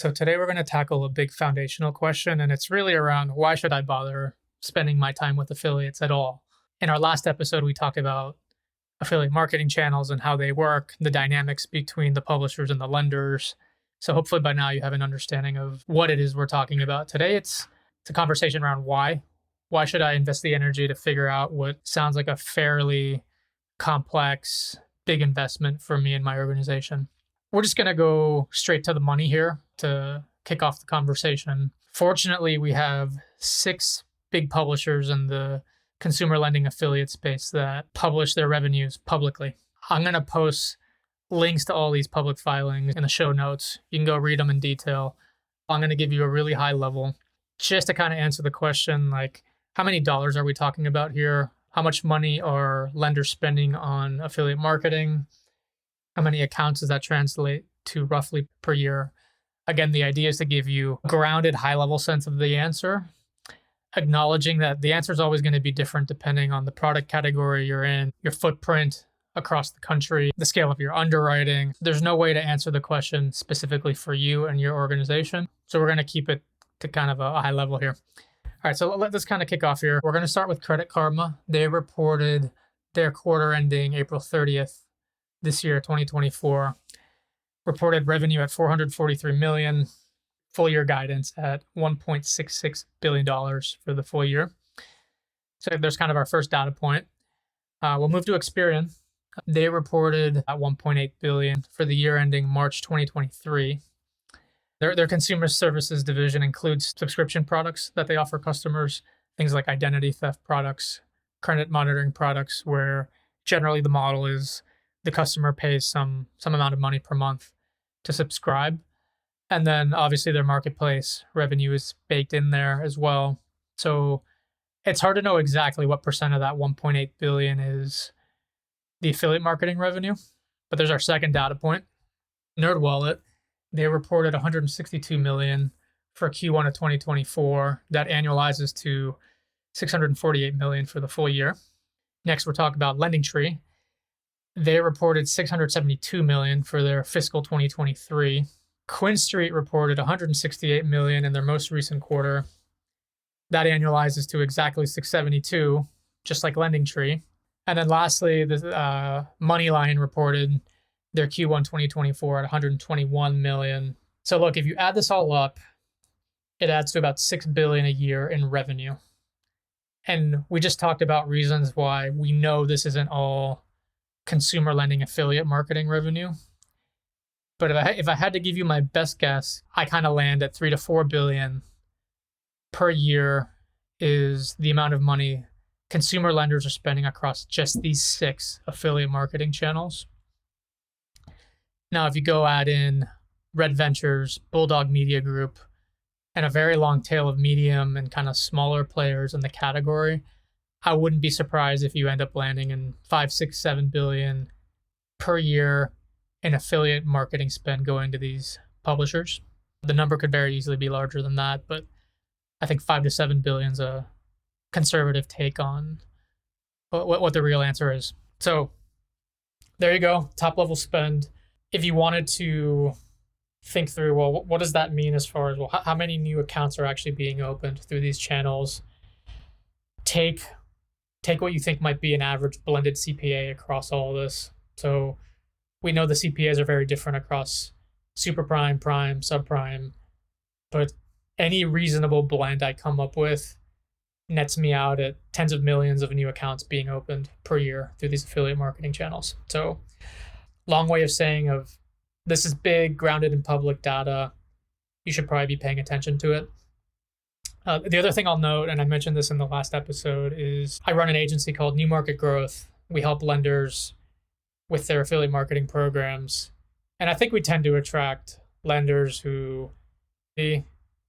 So today we're going to tackle a big foundational question, and it's really around why should I bother spending my time with affiliates at all? In our last episode, we talked about affiliate marketing channels and how they work, the dynamics between the publishers and the lenders. So hopefully by now you have an understanding of what it is we're talking about. Today it's a conversation around why. Why should I invest the energy to figure out what sounds like a fairly complex, big investment for me and my organization? We're just going to go straight to the money here to kick off the conversation. Fortunately, we have 6 big publishers in the consumer lending affiliate space that publish their revenues publicly. I'm going to post links to all these public filings in the show notes. You can go read them in detail. I'm going to give you a really high level just to kind of answer the question, like, how many dollars are we talking about here? How much money are lenders spending on affiliate marketing? How many accounts does that translate to roughly per year? Again, the idea is to give you a grounded, high-level sense of the answer, acknowledging that the answer is always going to be different depending on the product category you're in, your footprint across the country, the scale of your underwriting. There's no way to answer the question specifically for you and your organization. So we're going to keep it to kind of a high level here. All right, so let's kind of kick off here. We're going to start with Credit Karma. They reported their quarter ending April 30th this year, 2024. Reported revenue at $443 million, full year guidance at $1.66 billion for the full year. So there's kind of our first data point. We'll move to Experian. They reported at $1.8 billion for the year ending March 2023. Their consumer services division includes subscription products that they offer customers, things like identity theft products, credit monitoring products, where generally the model is the customer pays some amount of money per month to subscribe. And then obviously their marketplace revenue is baked in there as well. So it's hard to know exactly what percent of that 1.8 billion is the affiliate marketing revenue. But there's our second data point. NerdWallet, they reported 162 million for Q1 of 2024. That annualizes to 648 million for the full year. Next, we're talking about LendingTree. They reported 672 million for their fiscal 2023. QuinStreet reported 168 million in their most recent quarter. That annualizes to exactly 672, just like LendingTree. And then lastly, the MoneyLion reported their Q1 2024 at 121 million. So look, if you add this all up, it adds to about 6 billion a year in revenue. And we just talked about reasons why we know this isn't all consumer lending affiliate marketing revenue. But if I had to give you my best guess, I kind of land at 3 to 4 billion per year is the amount of money consumer lenders are spending across just these 6 affiliate marketing channels. Now, if you go add in Red Ventures, Bulldog Media Group, and a very long tail of medium and kind of smaller players in the category, I wouldn't be surprised if you end up landing in 5, 6, 7 billion per year in affiliate marketing spend going to these publishers. The number could very easily be larger than that, but I think 5 to 7 billion is a conservative take on what the real answer is. So there you go, top level spend. If you wanted to think through, well, what does that mean as far as, well, how many new accounts are actually being opened through these channels? Take what you think might be an average blended CPA across all of this. So we know the CPAs are very different across super prime, prime, subprime, but any reasonable blend I come up with nets me out at tens of millions of new accounts being opened per year through these affiliate marketing channels. So long way of saying of this is big, grounded in public data. You should probably be paying attention to it. The other thing I'll note, and I mentioned this in the last episode, is I run an agency called New Market Growth. We help lenders with their affiliate marketing programs. And I think we tend to attract lenders who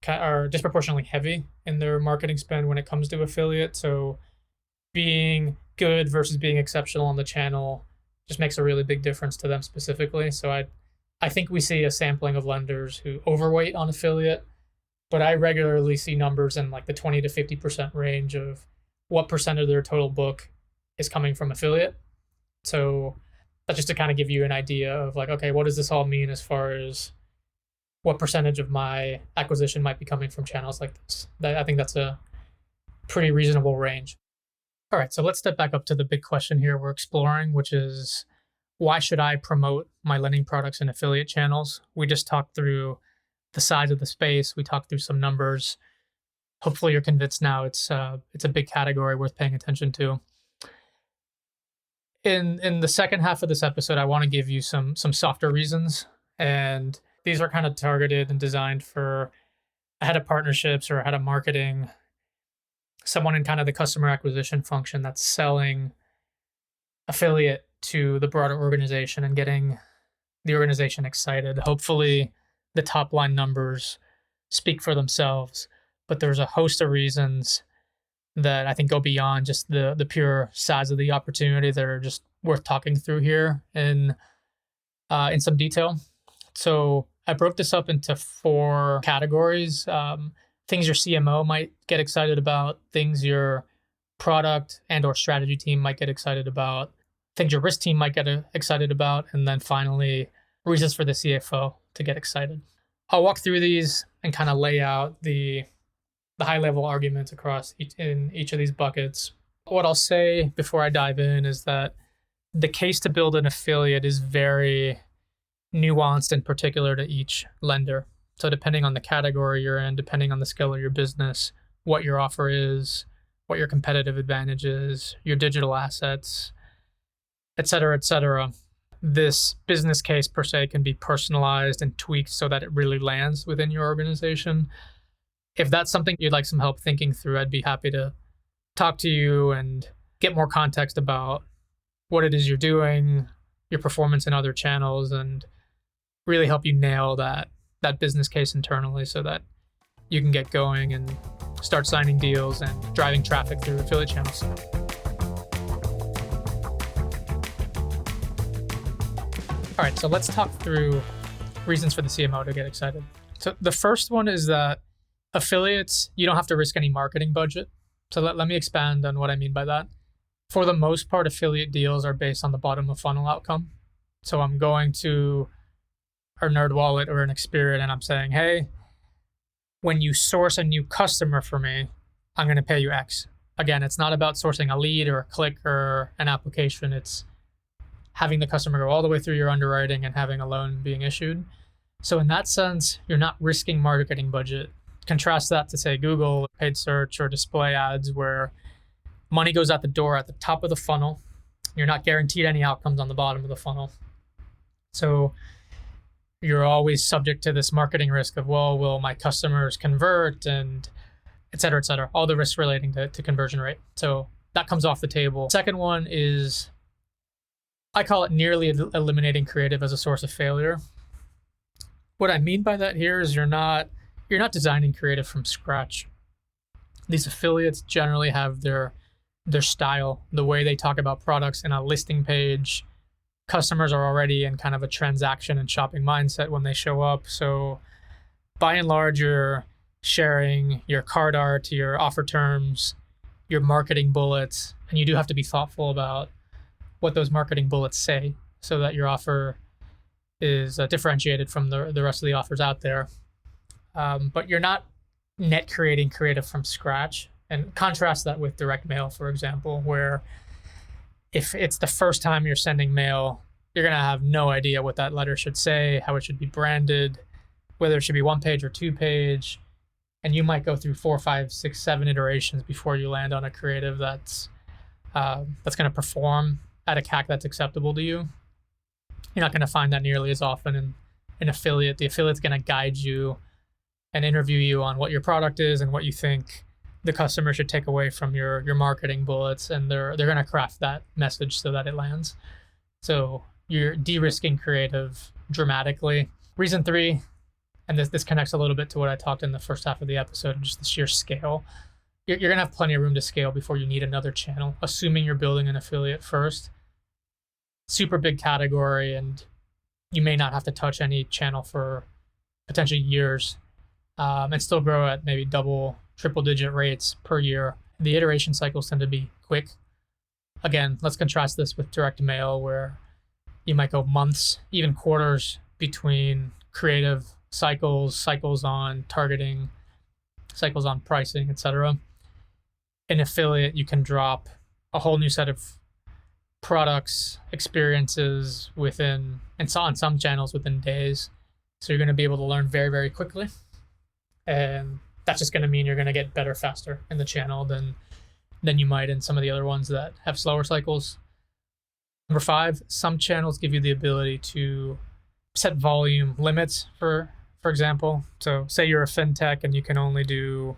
are disproportionately heavy in their marketing spend when it comes to affiliate. So being good versus being exceptional on the channel just makes a really big difference to them specifically. So I think we see a sampling of lenders who overweight on affiliate, but I regularly see numbers in like the 20 to 50% range of what percent of their total book is coming from affiliate. So that's just to kind of give you an idea of like, okay, what does this all mean as far as what percentage of my acquisition might be coming from channels like this. I think that's a pretty reasonable range. All right, so let's step back up to the big question here we're exploring, which is why should I promote my lending products in affiliate channels? We just talked through the size of the space. We talked through some numbers. Hopefully you're convinced now it's a big category worth paying attention to. In the second half of this episode, I want to give you some softer reasons, and these are kind of targeted and designed for a head of partnerships or a head of marketing, someone in kind of the customer acquisition function that's selling affiliate to the broader organization and getting the organization excited. Hopefully the top line numbers speak for themselves, but there's a host of reasons that I think go beyond just the pure size of the opportunity that are just worth talking through here in some detail. So I broke this up into 4 categories. Things your CMO might get excited about, things your product and or strategy team might get excited about, things your risk team might get excited about, and then finally, reasons for the CFO to get excited. I'll walk through these and kind of lay out the high-level arguments across each of these buckets. What I'll say before I dive in is that the case to build an affiliate is very nuanced and particular to each lender. So depending on the category you're in, depending on the scale of your business, what your offer is, what your competitive advantage is, your digital assets, et cetera, this business case per se can be personalized and tweaked so that it really lands within your organization. If that's something you'd like some help thinking through, I'd be happy to talk to you and get more context about what it is you're doing, your performance in other channels, and really help you nail that business case internally so that you can get going and start signing deals and driving traffic through affiliate channels. All right, so let's talk through reasons for the CMO to get excited. So the first one is that affiliates, you don't have to risk any marketing budget. So let me expand on what I mean by that. For the most part, affiliate deals are based on the bottom of funnel outcome. So I'm going to a NerdWallet or an Experian and I'm saying, hey, when you source a new customer for me, I'm going to pay you X. Again, it's not about sourcing a lead or a click or an application. It's having the customer go all the way through your underwriting and having a loan being issued. So in that sense, you're not risking marketing budget. Contrast that to, say, Google, paid search, or display ads where money goes out the door at the top of the funnel. You're not guaranteed any outcomes on the bottom of the funnel. So you're always subject to this marketing risk of, well, will my customers convert, and et cetera, all the risks relating to conversion rate. So that comes off the table. Second one is, I call it nearly eliminating creative as a source of failure. What I mean by that here is you're not designing creative from scratch. These affiliates generally have their style, the way they talk about products in a listing page. Customers are already in kind of a transaction and shopping mindset when they show up. So by and large, you're sharing your card art, your offer terms, your marketing bullets, and you do have to be thoughtful about what those marketing bullets say so that your offer is differentiated from the rest of the offers out there. But you're not net creating creative from scratch. And contrast that with direct mail, for example, where if it's the first time you're sending mail, you're going to have no idea what that letter should say, how it should be branded, whether it should be 1 page or 2 page. And you might go through 4, 5, 6, 7 iterations before you land on a creative that's going to perform at a CAC that's acceptable to you. You're not going to find that nearly as often in an affiliate. The affiliate's going to guide you and interview you on what your product is and what you think the customer should take away from your marketing bullets, and they're going to craft that message so that it lands. So you're de-risking creative dramatically. Reason 3, and this connects a little bit to what I talked in the first half of the episode, just the sheer scale. You're going to have plenty of room to scale before you need another channel, assuming you're building an affiliate first. Super big category, and you may not have to touch any channel for potentially years and still grow at maybe triple-digit rates per year. The iteration cycles tend to be quick. Again, let's contrast this with direct mail, where you might go months, even quarters, between creative cycles on targeting, cycles on pricing, etc. In affiliate, you can drop a whole new set of products, experiences within, and so on some channels within days. So you're going to be able to learn very, very quickly. And that's just going to mean you're going to get better faster in the channel than you might in some of the other ones that have slower cycles. Number 5, some channels give you the ability to set volume limits, for example. So say you're a fintech and you can only do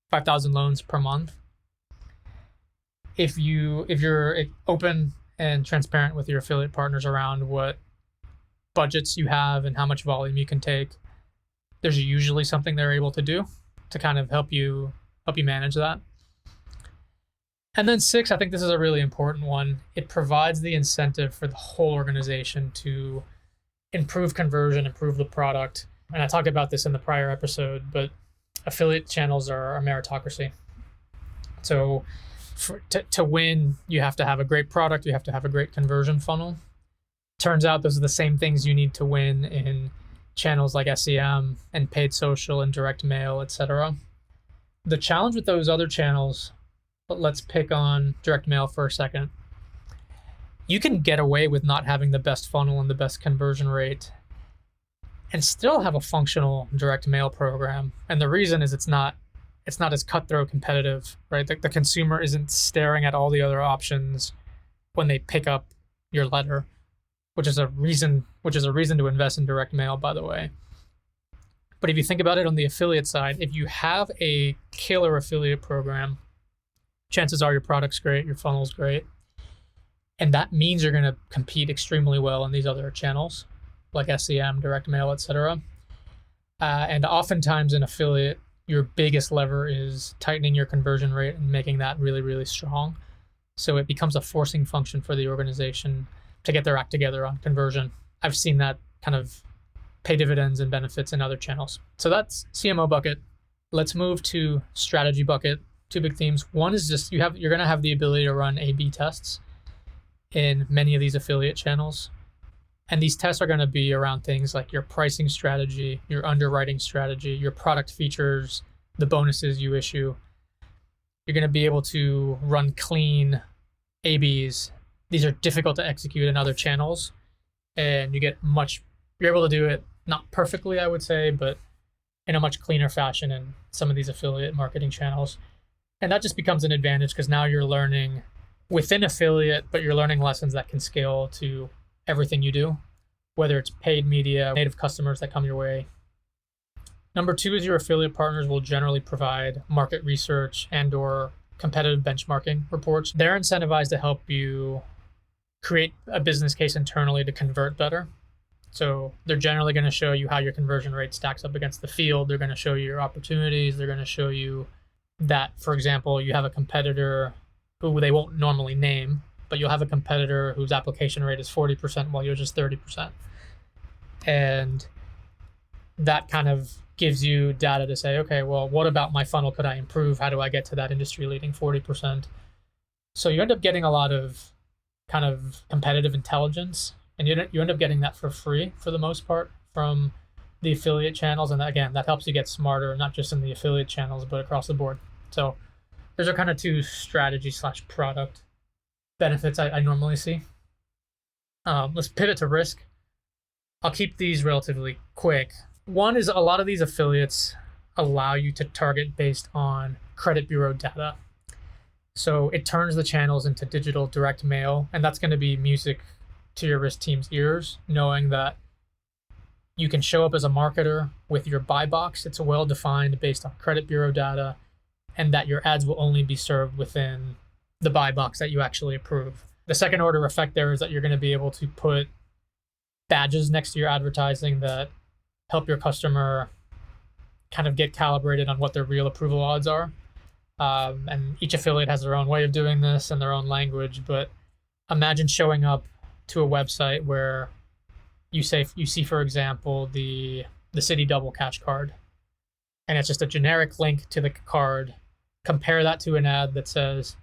5,000 loans per month. If you're open and transparent with your affiliate partners around what budgets you have and how much volume you can take, there's usually something they're able to do to kind of help you manage that. And then 6, I think this is a really important one. It provides the incentive for the whole organization to improve conversion, improve the product. And I talked about this in the prior episode, but affiliate channels are a meritocracy. So to win, you have to have a great product, you have to have a great conversion funnel. Turns out those are the same things you need to win in channels like SEM and paid social and direct mail, etc. The challenge with those other channels, but let's pick on direct mail for a second. You can get away with not having the best funnel and the best conversion rate and still have a functional direct mail program. And the reason is it's not as cutthroat competitive, right? The consumer isn't staring at all the other options when they pick up your letter, which is a reason to invest in direct mail, by the way. But if you think about it on the affiliate side, if you have a killer affiliate program, chances are your product's great, your funnel's great. And that means you're going to compete extremely well in these other channels like SEM, direct mail, etc. And oftentimes in affiliate, your biggest lever is tightening your conversion rate and making that really, really strong. So it becomes a forcing function for the organization to get their act together on conversion. I've seen that kind of pay dividends and benefits in other channels. So that's CMO bucket. Let's move to strategy bucket. 2 big themes. One is just you're going to have the ability to run A/B tests in many of these affiliate channels. And these tests are going to be around things like your pricing strategy, your underwriting strategy, your product features, the bonuses you issue. You're going to be able to run clean A/Bs. These are difficult to execute in other channels, and you're able to do it not perfectly, I would say, but in a much cleaner fashion in some of these affiliate marketing channels. And that just becomes an advantage because now you're learning within affiliate, but you're learning lessons that can scale to everything you do, whether it's paid media, native customers that come your way. Number 2 is your affiliate partners will generally provide market research and or competitive benchmarking reports. They're incentivized to help you create a business case internally to convert better. So they're generally going to show you how your conversion rate stacks up against the field. They're going to show you your opportunities. They're going to show you that, for example, you have a competitor who they won't normally name, but you'll have a competitor whose application rate is 40% while yours is 30%. And that kind of gives you data to say, okay, well, what about my funnel could I improve? How do I get to that industry leading 40%? So you end up getting a lot of kind of competitive intelligence, and you end up getting that for free for the most part from the affiliate channels. And again, that helps you get smarter, not just in the affiliate channels, but across the board. So those are kind of 2 strategy/product benefits I normally see. Let's pivot to risk. I'll keep these relatively quick. One is a lot of these affiliates allow you to target based on credit bureau data. So it turns the channels into digital direct mail, and that's going to be music to your risk team's ears, knowing that you can show up as a marketer with your buy box. It's well defined based on credit bureau data, and that your ads will only be served within the buy box that you actually approve. The second order effect there is that you're going to be able to put badges next to your advertising that help your customer kind of get calibrated on what their real approval odds are. And each affiliate has their own way of doing this and their own language, but imagine showing up to a website where you see, for example, the Citi Double Cash card, and it's just a generic link to the card. Compare that to an ad that says,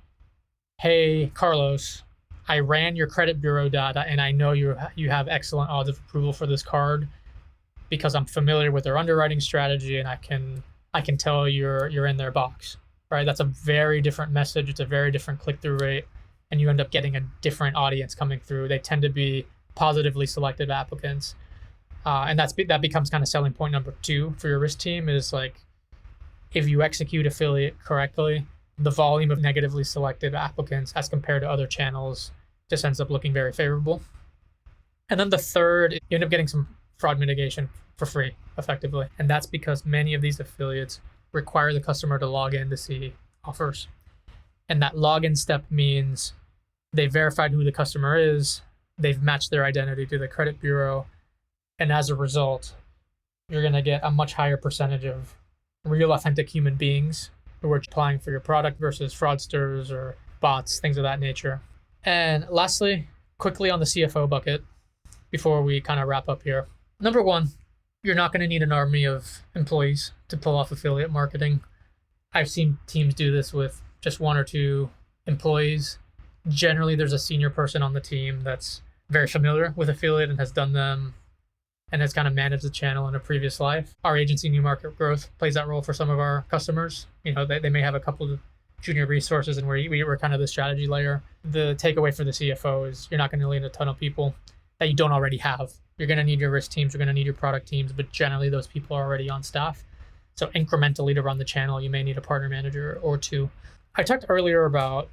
hey, Carlos, I ran your credit bureau data and I know you have excellent odds of approval for this card. because I'm familiar with their underwriting strategy and I can tell you're in their box, right? That's a very different message. It's a very different click-through rate, and you end up getting a different audience coming through. They tend to be positively selected applicants. And that becomes kind of selling point number 2 for your risk team is like, if you execute affiliate correctly, the volume of negatively selected applicants as compared to other channels just ends up looking very favorable. And then the third, you end up getting some fraud mitigation for free, effectively. And that's because many of these affiliates require the customer to log in to see offers. And that login step means they verified who the customer is, they've matched their identity to the credit bureau, and as a result, you're going to get a much higher percentage of real authentic human beings who are applying for your product versus fraudsters or bots, things of that nature. And lastly, quickly on the CFO bucket, before we kind of wrap up here. Number 1, you're not going to need an army of employees to pull off affiliate marketing. I've seen teams do this with just 1 or 2 employees. Generally, there's a senior person on the team that's very familiar with affiliate and has done them and has kind of managed the channel in a previous life. Our agency, New Market Growth, plays that role for some of our customers. They may have a couple of junior resources and we're kind of the strategy layer. The takeaway for the CFO is you're not going to need a ton of people that you don't already have. You're going to need your risk teams, you're going to need your product teams, but generally those people are already on staff. So incrementally to run the channel, you may need a partner manager or 2. I talked earlier about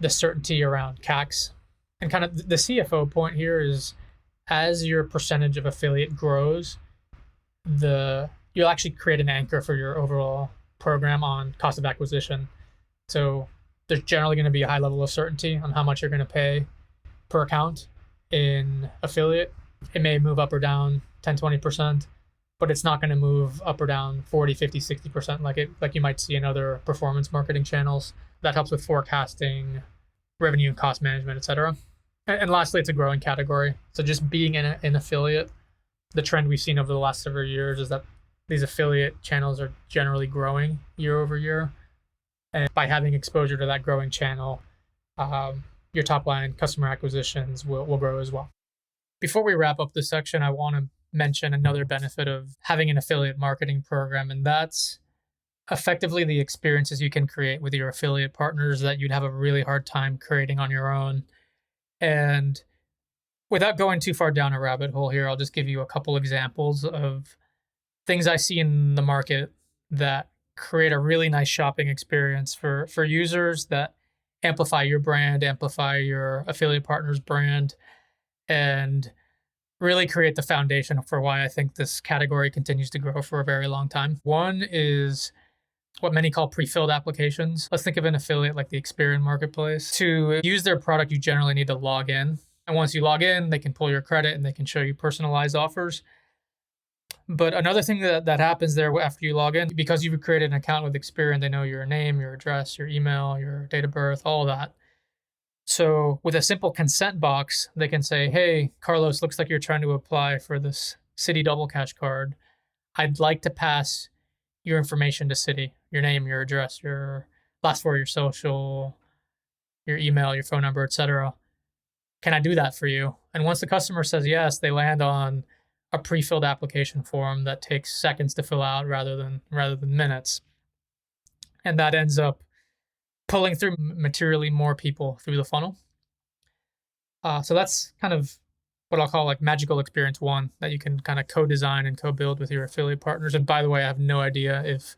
the certainty around CACs, and kind of the CFO point here is as your percentage of affiliate grows, you'll actually create an anchor for your overall program on cost of acquisition. So there's generally going to be a high level of certainty on how much you're going to pay per account in affiliate. It may move up or down 10, 20%, but it's not going to move up or down 40, 50, 60% like you might see in other performance marketing channels. That helps with forecasting, revenue and cost management, etc. And lastly, it's a growing category. So just being in an affiliate, the trend we've seen over the last several years is that these affiliate channels are generally growing year over year. And by having exposure to that growing channel, your top line customer acquisitions will grow as well. Before we wrap up this section, I want to mention another benefit of having an affiliate marketing program, and that's effectively the experiences you can create with your affiliate partners that you'd have a really hard time creating on your own. And without going too far down a rabbit hole here, I'll just give you a couple examples of things I see in the market that create a really nice shopping experience for users that amplify your brand, amplify your affiliate partner's brand, and really create the foundation for why I think this category continues to grow for a very long time. One is what many call pre-filled applications. Let's think of an affiliate like the Experian marketplace. To use their product, you generally need to log in. And once you log in, they can pull your credit and they can show you personalized offers. But another thing that happens there after you log in, because you've created an account with Experian, they know your name, your address, your email, your date of birth, all of that. So with a simple consent box, they can say, hey, Carlos, looks like you're trying to apply for this Citi Double Cash card. I'd like to pass your information to Citi, your name, your address, your last 4 of your social, your email, your phone number, etc. Can I do that for you? And once the customer says yes, they land on a pre-filled application form that takes seconds to fill out rather than minutes. And that ends up pulling through materially more people through the funnel. So that's kind of what I'll call like magical experience 1 that you can kind of co-design and co-build with your affiliate partners. And by the way, I have no idea if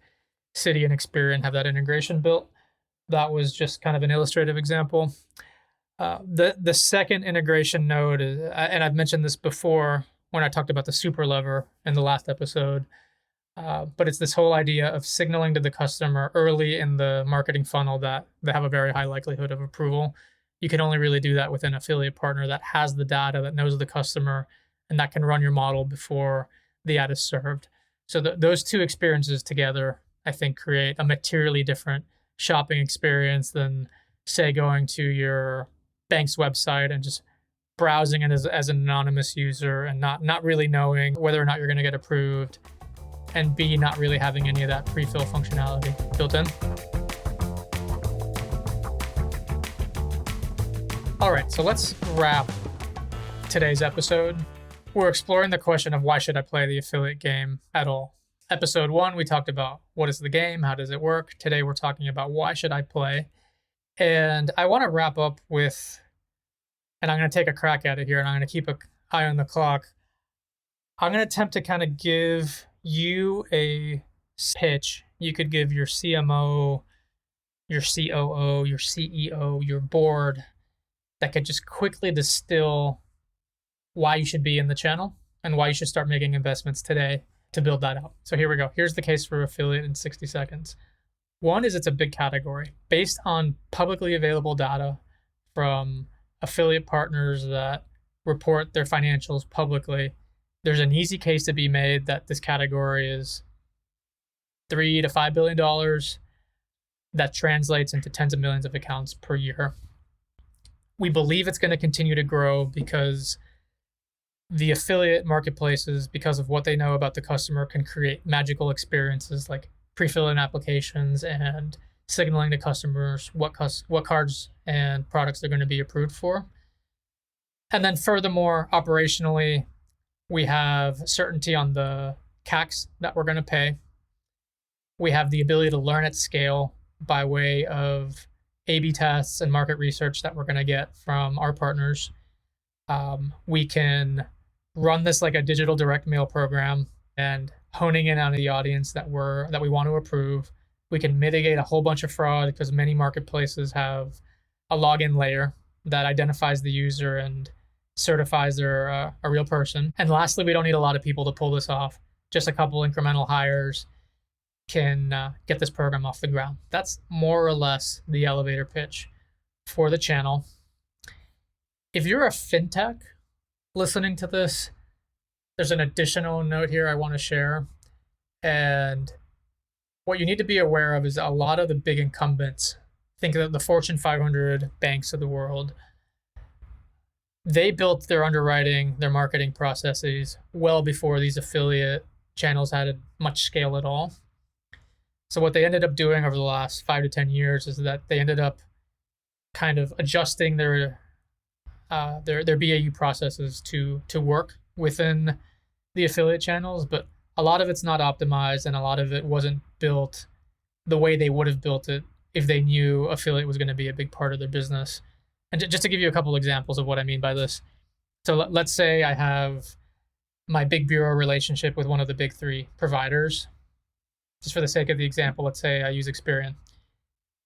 Citi and Experian have that integration built. That was just kind of an illustrative example. The second integration node is, and I've mentioned this before when I talked about the super lever in the last episode, but it's this whole idea of signaling to the customer early in the marketing funnel that they have a very high likelihood of approval. You can only really do that with an affiliate partner that has the data, that knows the customer, and that can run your model before the ad is served. So those two experiences together, I think, create a materially different shopping experience than, say, going to your bank's website and just browsing it as an anonymous user and not really knowing whether or not you're going to get approved, and B, not really having any of that pre-fill functionality built in. All right, so let's wrap today's episode We're exploring the question of why should I play the affiliate game at all. Episode 1, we talked about what is the game, how does it work. Today, we're talking about why should I play. And I want to wrap up with, and I'm going to take a crack at it here, and I'm going to keep an eye on the clock. I'm going to attempt to kind of give you a pitch. You could give your CMO, your COO, your CEO, your board, that could just quickly distill why you should be in the channel and why you should start making investments today to build that out. So here we go. Here's the case for affiliate in 60 seconds. One is it's a big category. Based on publicly available data from affiliate partners that report their financials publicly, there's an easy case to be made that this category is $3 to $5 billion. That translates into tens of millions of accounts per year. We believe it's going to continue to grow because the affiliate marketplaces, because of what they know about the customer, can create magical experiences like pre-fill-in applications and signaling to customers what cards and products they're going to be approved for. And then furthermore, operationally, we have certainty on the CACs that we're going to pay. We have the ability to learn at scale by way of A/B tests and market research that we're going to get from our partners. We can run this like a digital direct mail program and honing in on the audience that we want to approve. We can mitigate a whole bunch of fraud because many marketplaces have a login layer that identifies the user and certifies they're a real person. And lastly, we don't need a lot of people to pull this off. Just a couple incremental hires can get this program off the ground. That's more or less the elevator pitch for the channel. If you're a fintech listening to this, there's an additional note here I want to share. And what you need to be aware of is a lot of the big incumbents, think of the Fortune 500 banks of the world, they built their underwriting, their marketing processes well before these affiliate channels had much scale at all. So what they ended up doing over the last 5 to 10 years is that they ended up kind of adjusting their BAU processes to work within the affiliate channels, but a lot of it's not optimized and a lot of it wasn't built the way they would have built it if they knew affiliate was going to be a big part of their business. And just to give you a couple examples of what I mean by this. So let's say I have my big bureau relationship with one of the big 3 providers. Just for the sake of the example, let's say I use Experian.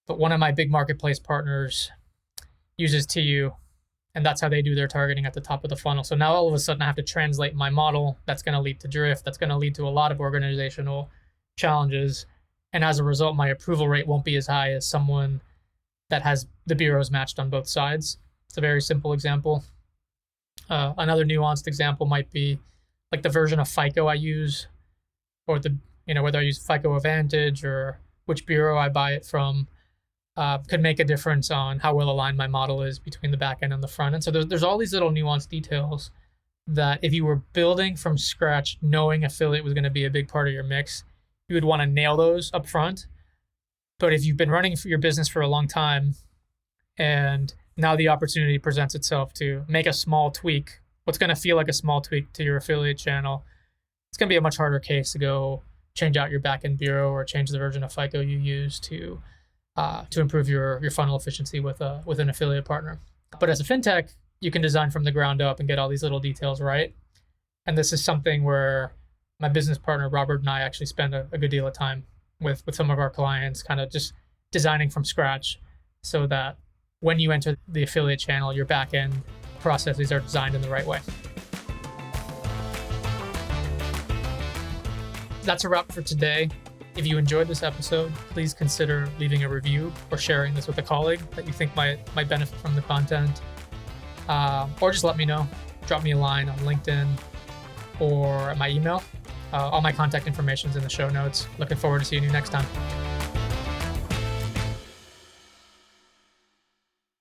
But one of my big marketplace partners uses TU, and that's how they do their targeting at the top of the funnel. So now all of a sudden I have to translate my model. That's going to lead to drift. That's going to lead to a lot of organizational challenges. And as a result, my approval rate won't be as high as someone that has the bureaus matched on both sides. It's a very simple example. Another nuanced example might be like the version of FICO I use, or whether I use FICO Advantage or which bureau I buy it from, could make a difference on how well aligned my model is between the back end and the front end. So there's all these little nuanced details that if you were building from scratch, knowing affiliate was going to be a big part of your mix, you would want to nail those up front. But if you've been running for your business for a long time and now the opportunity presents itself to make a small tweak, what's going to feel like a small tweak to your affiliate channel, it's going to be a much harder case to go change out your back-end bureau or change the version of FICO you use to improve your funnel efficiency with an affiliate partner. But as a fintech, you can design from the ground up and get all these little details right. And this is something where my business partner, Robert, and I actually spend a good deal of time with some of our clients, kind of just designing from scratch so that when you enter the affiliate channel, your back-end processes are designed in the right way. That's a wrap for today. If you enjoyed this episode, please consider leaving a review or sharing this with a colleague that you think might benefit from the content. Or just let me know. Drop me a line on LinkedIn or at my email. All my contact information is in the show notes. Looking forward to seeing you next time.